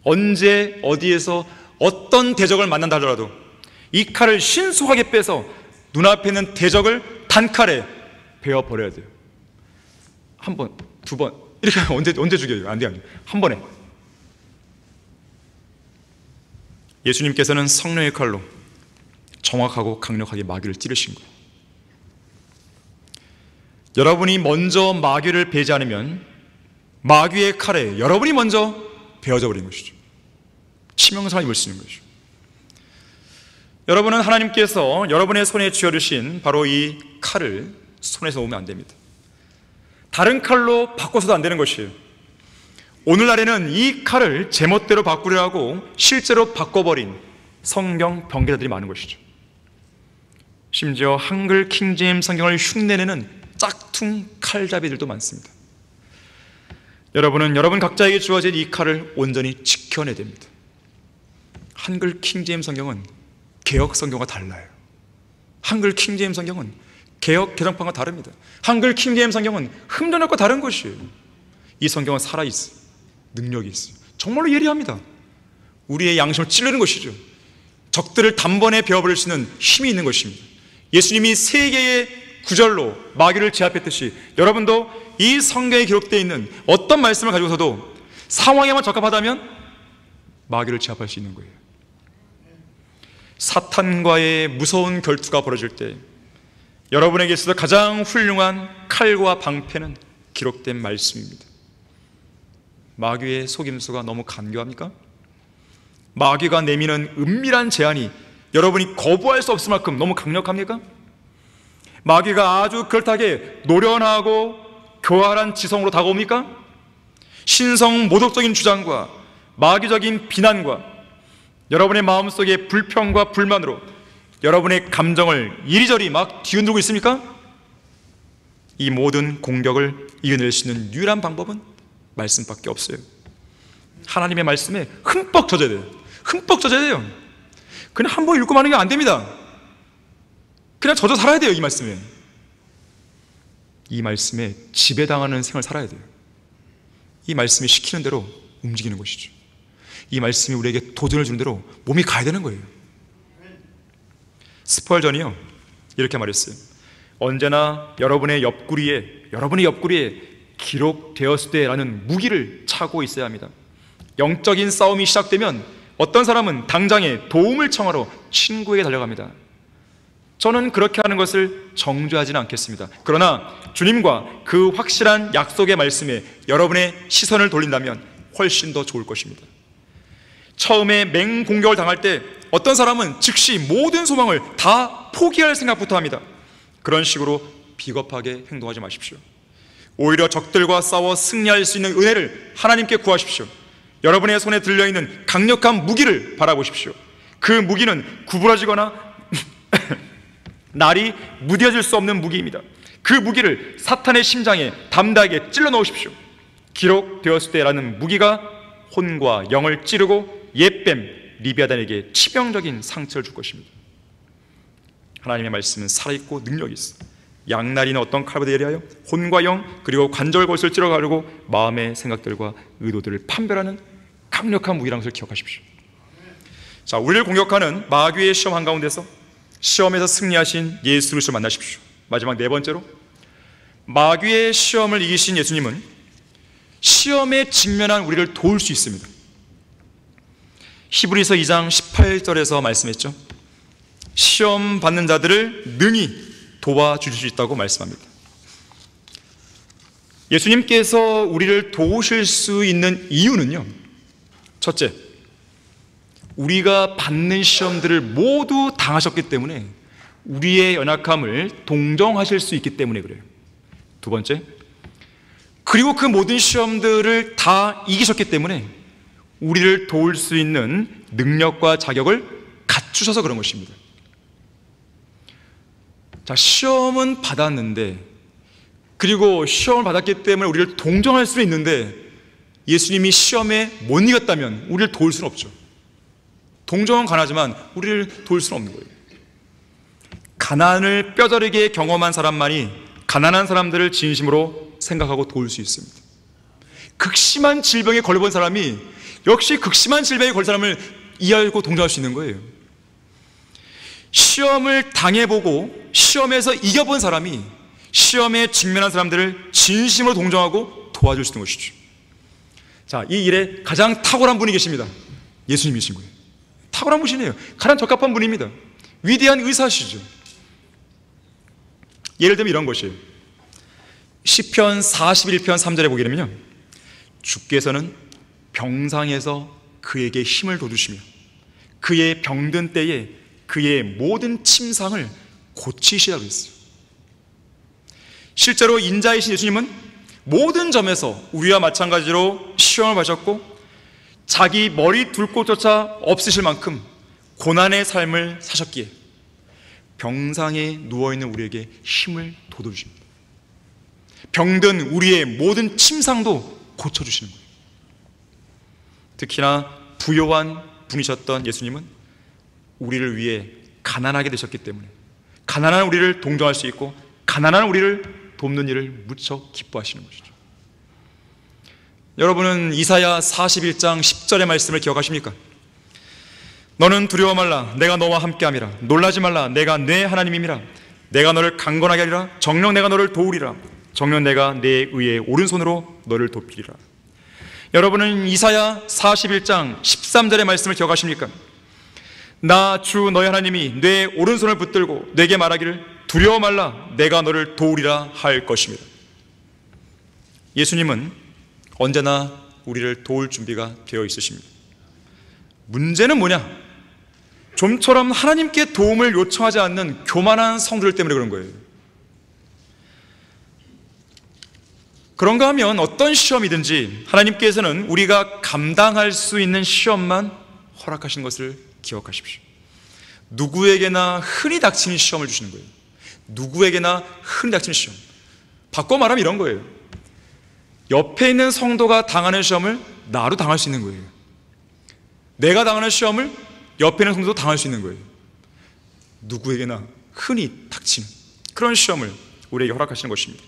언제 어디에서 어떤 대적을 만난다 하더라도 이 칼을 신속하게 빼서 눈앞에 있는 대적을 단칼에 베어버려야 돼요. 한 번, 2번 이렇게 하면 언제 죽여요? 안 돼요. 한 번에. 예수님께서는 성령의 칼로 정확하고 강력하게 마귀를 찌르신 거예요. 여러분이 먼저 마귀를 베지 않으면 마귀의 칼에 여러분이 먼저 베어져 버리는 것이죠. 치명상을 입을 수 있는 것이죠. 여러분은 하나님께서 여러분의 손에 쥐어주신 바로 이 칼을 손에서 놓으면 안 됩니다. 다른 칼로 바꿔서도 안 되는 것이에요. 오늘날에는 이 칼을 제멋대로 바꾸려 하고 실제로 바꿔버린 성경 변개자들이 많은 것이죠. 심지어 한글 킹제임스 성경을 흉내내는 짝퉁 칼잡이들도 많습니다. 여러분은 여러분 각자에게 주어진 이 칼을 온전히 지켜내야 됩니다. 한글 킹제임스 성경은 개역 성경과 달라요. 한글 킹제임스 성경은 개역 개정판과 다릅니다. 한글 킹제임스 성경은 흠전역과 다른 것이에요. 이 성경은 살아있어요. 능력이 있어요. 정말로 예리합니다. 우리의 양심을 찔르는 것이죠. 적들을 단번에 베어버릴 수 있는 힘이 있는 것입니다. 예수님이 3개의 구절로 마귀를 제압했듯이 여러분도 이 성경에 기록되어 있는 어떤 말씀을 가지고서도 상황에만 적합하다면 마귀를 제압할 수 있는 거예요. 사탄과의 무서운 결투가 벌어질 때 여러분에게 있어서 가장 훌륭한 칼과 방패는 기록된 말씀입니다. 마귀의 속임수가 너무 간교합니까? 마귀가 내미는 은밀한 제안이 여러분이 거부할 수 없을 만큼 너무 강력합니까? 마귀가 아주 그럴듯하게 노련하고 교활한 지성으로 다가옵니까? 신성 모독적인 주장과 마귀적인 비난과 여러분의 마음속의 불평과 불만으로 여러분의 감정을 이리저리 막 뒤흔들고 있습니까? 이 모든 공격을 이겨낼 수 있는 유일한 방법은 말씀밖에 없어요. 하나님의 말씀에 흠뻑 젖어야 돼요. 흠뻑 젖어야 돼요. 그냥 한 번 읽고 마는 게 안 됩니다. 그냥 젖어 살아야 돼요. 이 말씀에. 이 말씀에 지배당하는 생을 살아야 돼요. 이 말씀이 시키는 대로 움직이는 것이죠. 이 말씀이 우리에게 도전을 주는 대로 몸이 가야 되는 거예요. 스펄전이요, 이렇게 말했어요. 언제나 여러분의 옆구리에 기록되었을 때라는 무기를 차고 있어야 합니다. 영적인 싸움이 시작되면 어떤 사람은 당장에 도움을 청하러 친구에게 달려갑니다. 저는 그렇게 하는 것을 정죄하지는 않겠습니다. 그러나 주님과 그 확실한 약속의 말씀에 여러분의 시선을 돌린다면 훨씬 더 좋을 것입니다. 처음에 맹공격을 당할 때 어떤 사람은 즉시 모든 소망을 다 포기할 생각부터 합니다. 그런 식으로 비겁하게 행동하지 마십시오. 오히려 적들과 싸워 승리할 수 있는 은혜를 하나님께 구하십시오. 여러분의 손에 들려있는 강력한 무기를 바라보십시오. 그 무기는 구부러지거나 날이 무뎌질 수 없는 무기입니다. 그 무기를 사탄의 심장에 담대하게 찔러 넣으십시오. 기록되었을 때라는 무기가 혼과 영을 찌르고 옛뱀 리비아단에게 치명적인 상처를 줄 것입니다. 하나님의 말씀은 살아있고 능력이 있어. 양날이는 어떤 칼보다 예리하여 혼과 영 그리고 관절 곳을 찌러가르고 마음의 생각들과 의도들을 판별하는 강력한 무기라는 것을 기억하십시오. 자, 우리를 공격하는 마귀의 시험 한가운데서 시험에서 승리하신 예수 그리스도를 만나십시오. 마지막 네 번째로, 마귀의 시험을 이기신 예수님은 시험에 직면한 우리를 도울 수 있습니다. 히브리서 2장 18절에서 말씀했죠. 시험 받는 자들을 능히 도와주실 수 있다고 말씀합니다. 예수님께서 우리를 도우실 수 있는 이유는요, 첫째, 우리가 받는 시험들을 모두 당하셨기 때문에 우리의 연약함을 동정하실 수 있기 때문에 그래요. 두 번째, 그리고 그 모든 시험들을 다 이기셨기 때문에 우리를 도울 수 있는 능력과 자격을 갖추셔서 그런 것입니다. 자, 시험은 받았는데, 그리고 시험을 받았기 때문에 우리를 동정할 수는 있는데, 예수님이 시험에 못 이겼다면 우리를 도울 수는 없죠. 동정은 가능하지만 우리를 도울 수는 없는 거예요. 가난을 뼈저리게 경험한 사람만이 가난한 사람들을 진심으로 생각하고 도울 수 있습니다. 극심한 질병에 걸려본 사람이 역시 극심한 질병에 걸린 사람을 이해하고 동정할 수 있는 거예요. 시험을 당해보고 시험에서 이겨본 사람이 시험에 직면한 사람들을 진심으로 동정하고 도와줄 수 있는 것이죠. 자, 이 일에 가장 탁월한 분이 계십니다. 예수님이신 거예요. 탁월한 분이시네요. 가장 적합한 분입니다. 위대한 의사시죠. 예를 들면 이런 것이에요. 시편 41편 3절에 보게 되면요, 주께서는 병상에서 그에게 힘을 돋우시며 그의 병든 때에 그의 모든 침상을 고치시라고 했어요. 실제로 인자이신 예수님은 모든 점에서 우리와 마찬가지로 시험을 받으셨고 자기 머리 둘 곳조차 없으실 만큼 고난의 삶을 사셨기에 병상에 누워있는 우리에게 힘을 돋워주십니다. 병든 우리의 모든 침상도 고쳐주시는 거예요. 특히나 부요한 분이셨던 예수님은 우리를 위해 가난하게 되셨기 때문에 가난한 우리를 동정할 수 있고 가난한 우리를 돕는 일을 무척 기뻐하시는 것이죠. 여러분은 이사야 41장 10절의 말씀을 기억하십니까? 너는 두려워 말라, 내가 너와 함께함이라. 놀라지 말라, 내가 내 하나님임이라. 내가 너를 강건하게 하리라. 정녕 내가 너를 도우리라. 정녕 내가 내 의의 오른손으로 너를 돕히리라. 여러분은 이사야 41장 13절의 말씀을 기억하십니까? 나 주 너의 하나님이 내 오른손을 붙들고 내게 말하기를 두려워 말라, 내가 너를 도우리라 할 것입니다. 예수님은 언제나 우리를 도울 준비가 되어 있으십니다. 문제는 뭐냐? 좀처럼 하나님께 도움을 요청하지 않는 교만한 성도들 때문에 그런 거예요. 그런가 하면 어떤 시험이든지 하나님께서는 우리가 감당할 수 있는 시험만 허락하신 것을 기억하십시오. 누구에게나 흔히 닥치는 시험을 주시는 거예요. 누구에게나 흔히 닥치는 시험. 바꿔 말하면 이런 거예요. 옆에 있는 성도가 당하는 시험을 나도 당할 수 있는 거예요. 내가 당하는 시험을 옆에 있는 성도도 당할 수 있는 거예요. 누구에게나 흔히 닥치는 그런 시험을 우리에게 허락하시는 것입니다.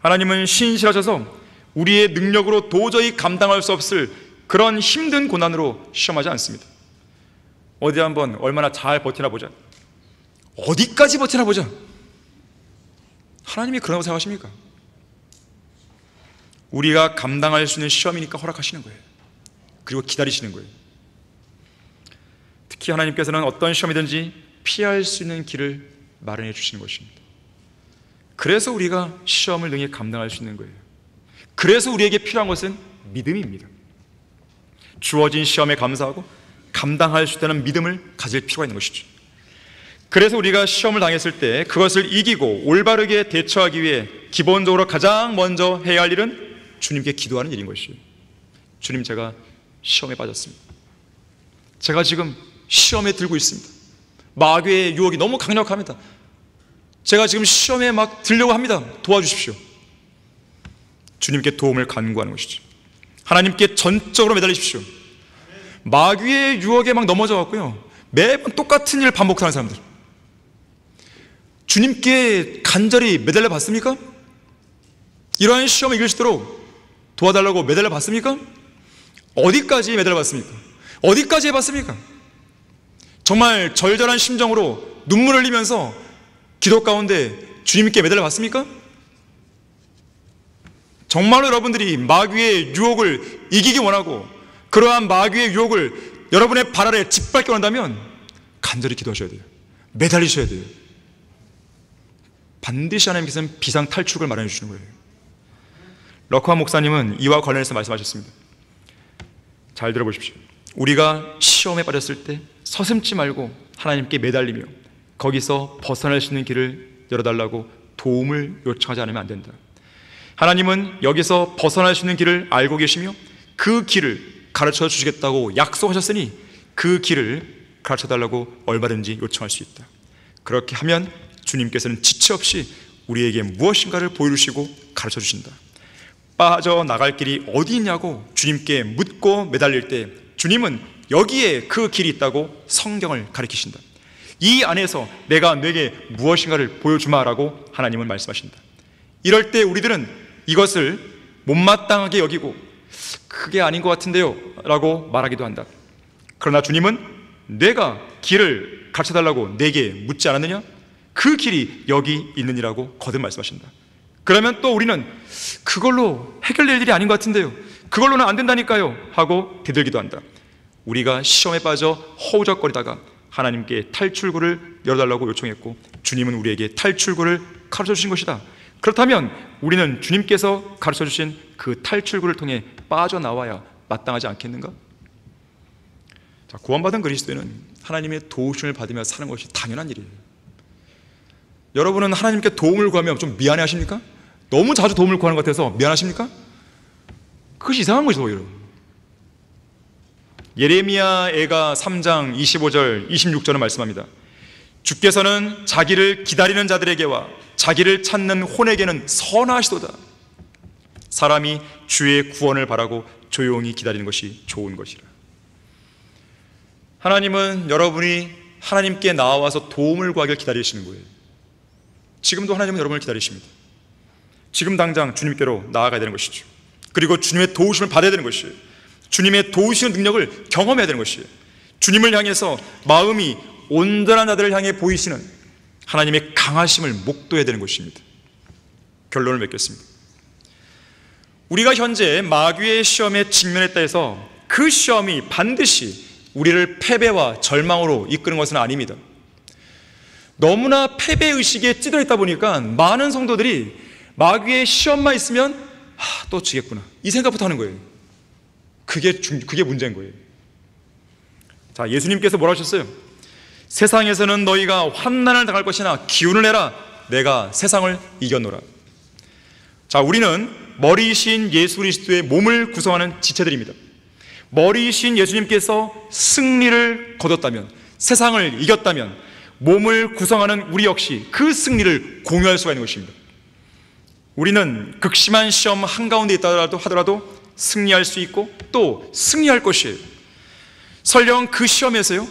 하나님은 신실하셔서 우리의 능력으로 도저히 감당할 수 없을 그런 힘든 고난으로 시험하지 않습니다. 어디 한번 얼마나 잘 버티나 보자, 어디까지 버티나 보자. 하나님이 그러라고 생각하십니까? 우리가 감당할 수 있는 시험이니까 허락하시는 거예요. 그리고 기다리시는 거예요. 특히 하나님께서는 어떤 시험이든지 피할 수 있는 길을 마련해 주시는 것입니다. 그래서 우리가 시험을 능히 감당할 수 있는 거예요. 그래서 우리에게 필요한 것은 믿음입니다. 주어진 시험에 감사하고 감당할 수 있다는 믿음을 가질 필요가 있는 것이죠. 그래서 우리가 시험을 당했을 때 그것을 이기고 올바르게 대처하기 위해 기본적으로 가장 먼저 해야 할 일은 주님께 기도하는 일인 것이에요. 주님, 제가 시험에 빠졌습니다. 제가 지금 시험에 들고 있습니다. 마귀의 유혹이 너무 강력합니다. 제가 지금 시험에 막 들려고 합니다. 도와주십시오. 주님께 도움을 간구하는 것이죠. 하나님께 전적으로 매달리십시오. 마귀의 유혹에 막 넘어져 갖고요, 매번 똑같은 일을 반복하는 사람들, 주님께 간절히 매달려 봤습니까? 이러한 시험을 이길 수 있도록 도와달라고 매달려 봤습니까? 어디까지 매달려 봤습니까? 어디까지 해봤습니까? 정말 절절한 심정으로 눈물을 흘리면서 기도 가운데 주님께 매달려 봤습니까? 정말로 여러분들이 마귀의 유혹을 이기기 원하고 그러한 마귀의 유혹을 여러분의 발 아래 짓밟기 원한다면 간절히 기도하셔야 돼요. 매달리셔야 돼요. 반드시 하나님께서는 비상탈출을 마련해 주시는 거예요. 럭커 목사님은 이와 관련해서 말씀하셨습니다. 잘 들어보십시오. 우리가 시험에 빠졌을 때 서슴지 말고 하나님께 매달리며 거기서 벗어날 수 있는 길을 열어달라고 도움을 요청하지 않으면 안 된다. 하나님은 여기서 벗어날 수 있는 길을 알고 계시며 그 길을 가르쳐 주시겠다고 약속하셨으니 그 길을 가르쳐 달라고 얼마든지 요청할 수 있다. 그렇게 하면 주님께서는 지체 없이 우리에게 무엇인가를 보여주시고 가르쳐 주신다. 빠져나갈 길이 어디 있냐고 주님께 묻고 매달릴 때 주님은 여기에 그 길이 있다고 성경을 가르치신다. 이 안에서 내가 너에게 무엇인가를 보여주마라고 하나님은 말씀하신다. 이럴 때 우리들은 이것을 못마땅하게 여기고 그게 아닌 것 같은데요 라고 말하기도 한다. 그러나 주님은 내가 길을 가르쳐달라고 내게 묻지 않았느냐? 그 길이 여기 있느니라고 거듭 말씀하신다. 그러면 또 우리는 그걸로 해결될 일이 아닌 것 같은데요, 그걸로는 안 된다니까요 하고 대들기도 한다. 우리가 시험에 빠져 허우적거리다가 하나님께 탈출구를 열어달라고 요청했고 주님은 우리에게 탈출구를 가르쳐 주신 것이다. 그렇다면 우리는 주님께서 가르쳐 주신 그 탈출구를 통해 빠져나와야 마땅하지 않겠는가? 자, 구원받은 그리스도인은 하나님의 도우심을 받으며 사는 것이 당연한 일이에요. 여러분은 하나님께 도움을 구하면 좀 미안해 하십니까? 너무 자주 도움을 구하는 것 같아서 미안하십니까? 그것이 이상한 것이죠, 오히려. 예레미야 애가 3장 25절 26절은 말씀합니다. 주께서는 자기를 기다리는 자들에게와 자기를 찾는 혼에게는 선하시도다. 사람이 주의 구원을 바라고 조용히 기다리는 것이 좋은 것이라. 하나님은 여러분이 하나님께 나와서 도움을 구하길 기다리시는 거예요. 지금도 하나님은 여러분을 기다리십니다. 지금 당장 주님께로 나아가야 되는 것이죠. 그리고 주님의 도우심을 받아야 되는 것이에요. 주님의 도우시는 능력을 경험해야 되는 것이에요. 주님을 향해서 마음이 온전한 자들을 향해 보이시는 하나님의 강하심을 목도해야 되는 것입니다. 결론을 맺겠습니다. 우리가 현재 마귀의 시험에 직면했다 해서 그 시험이 반드시 우리를 패배와 절망으로 이끄는 것은 아닙니다. 너무나 패배의식에 찌들어 있다 보니까 많은 성도들이 마귀의 시험만 있으면 또 지겠구나 이 생각부터 하는 거예요. 그게 문제인 거예요. 자, 예수님께서 뭐라 하셨어요? 세상에서는 너희가 환난을 당할 것이나 기운을 내라, 내가 세상을 이겼노라. 자, 우리는 머리이신 예수 그리스도의 몸을 구성하는 지체들입니다. 머리이신 예수님께서 승리를 거뒀다면, 세상을 이겼다면 몸을 구성하는 우리 역시 그 승리를 공유할 수가 있는 것입니다. 우리는 극심한 시험 한가운데 있다 하더라도 승리할 수 있고 또 승리할 것이에요. 설령 그 시험에서요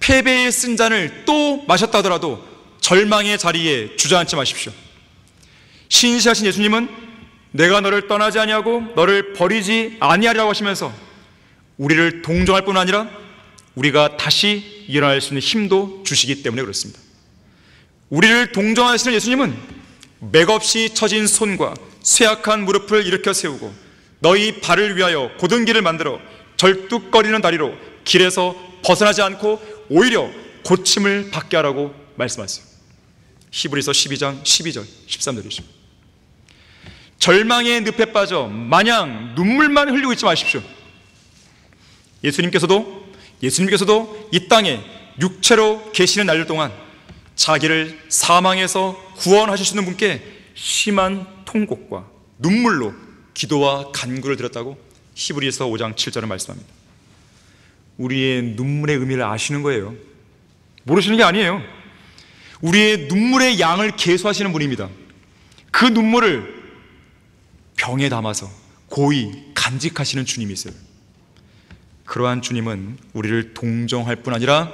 패배의 쓴 잔을 또 마셨다 하더라도 절망의 자리에 주저앉지 마십시오. 신실하신 예수님은 내가 너를 떠나지 아니하고 너를 버리지 아니하리라고 하시면서 우리를 동정할 뿐 아니라 우리가 다시 일어날 수 있는 힘도 주시기 때문에 그렇습니다. 우리를 동정하시는 예수님은 맥없이 처진 손과 쇠약한 무릎을 일으켜 세우고 너희 발을 위하여 곧은 길을 만들어 절뚝거리는 다리로 길에서 벗어나지 않고 오히려 고침을 받게 하라고 말씀하세요. 히브리서 12장 12절 13절이죠. 절망의 늪에 빠져 마냥 눈물만 흘리고 있지 마십시오. 예수님께서도 이 땅에 육체로 계시는 날 동안 자기를 사망에서 구원하실 수 있는 분께 심한 통곡과 눈물로 기도와 간구를 드렸다고 히브리서 5장 7절은 말씀합니다. 우리의 눈물의 의미를 아시는 거예요. 모르시는 게 아니에요. 우리의 눈물의 양을 계수하시는 분입니다. 그 눈물을 병에 담아서 고이 간직하시는 주님이 있어요. 그러한 주님은 우리를 동정할 뿐 아니라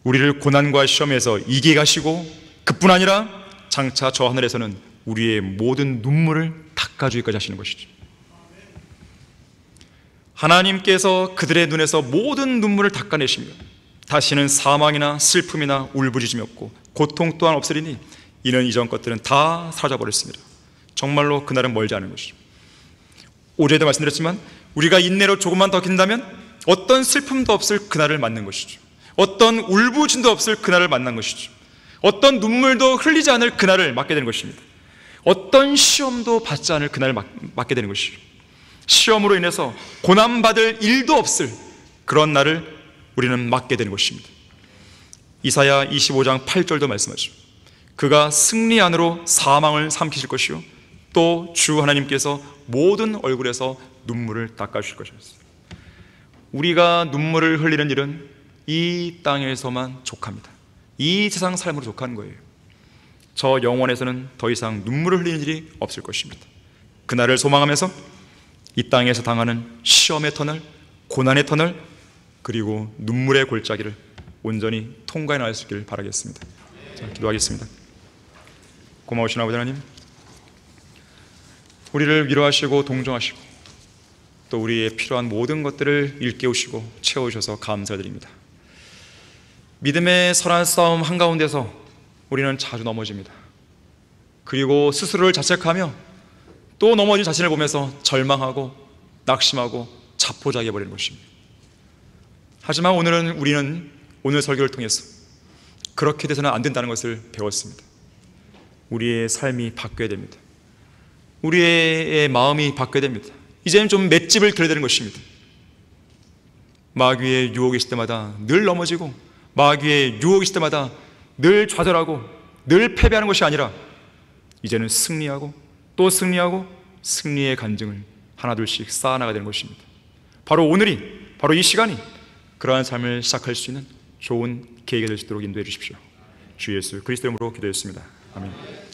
우리를 고난과 시험에서 이기게 하시고, 그뿐 아니라 장차 저 하늘에서는 우리의 모든 눈물을 닦아주기까지 하시는 것이죠. 하나님께서 그들의 눈에서 모든 눈물을 닦아내시며 다시는 사망이나 슬픔이나 울부짖음이 없고 고통 또한 없으리니 이는 이전 것들은 다 사라져버렸습니다. 정말로 그날은 멀지 않은 것이죠. 어제도 말씀드렸지만 우리가 인내로 조금만 더 긴다면 어떤 슬픔도 없을 그날을 맞는 것이죠. 어떤 울부짖음도 없을 그날을 만난 것이죠. 어떤 눈물도 흘리지 않을 그날을 맞게 되는 것입니다. 어떤 시험도 받지 않을 그날을 맞게 되는 것이죠. 시험으로 인해서 고난받을 일도 없을 그런 날을 우리는 맞게 되는 것입니다. 이사야 25장 8절도 말씀하죠. 그가 승리 안으로 사망을 삼키실 것이요 또 주 하나님께서 모든 얼굴에서 눈물을 닦아주실 것이었어요. 우리가 눈물을 흘리는 일은 이 땅에서만 족합니다. 이 세상 삶으로 족하는 거예요. 저 영원에서는 더 이상 눈물을 흘리는 일이 없을 것입니다. 그날을 소망하면서 이 땅에서 당하는 시험의 터널, 고난의 터널, 그리고 눈물의 골짜기를 온전히 통과해 나갈 수 있기를 바라겠습니다. 자, 기도하겠습니다. 고마우신 아버지 하나님, 우리를 위로하시고 동정하시고 또 우리의 필요한 모든 것들을 일깨우시고 채워주셔서 감사드립니다. 믿음의 선한 싸움 한가운데서 우리는 자주 넘어집니다. 그리고 스스로를 자책하며 또 넘어진 자신을 보면서 절망하고 낙심하고 자포자기해버리는 것입니다. 하지만 우리는 오늘 설교를 통해서 그렇게 돼서는 안 된다는 것을 배웠습니다. 우리의 삶이 바뀌어야 됩니다. 우리의 마음이 바뀌어야 됩니다. 이제는 좀 맷집을 그려야 되는 것입니다. 마귀의 유혹이 있을 때마다 늘 넘어지고 마귀의 유혹이 있을 때마다 늘 좌절하고 늘 패배하는 것이 아니라 이제는 승리하고 또 승리하고 승리의 간증을 하나둘씩 쌓아나가야 되는 것입니다. 바로 오늘이, 바로 이 시간이 그러한 삶을 시작할 수 있는 좋은 계기가 될 수 있도록 인도해 주십시오. 주 예수 그리스도 이름으로 기도했습니다. 아멘.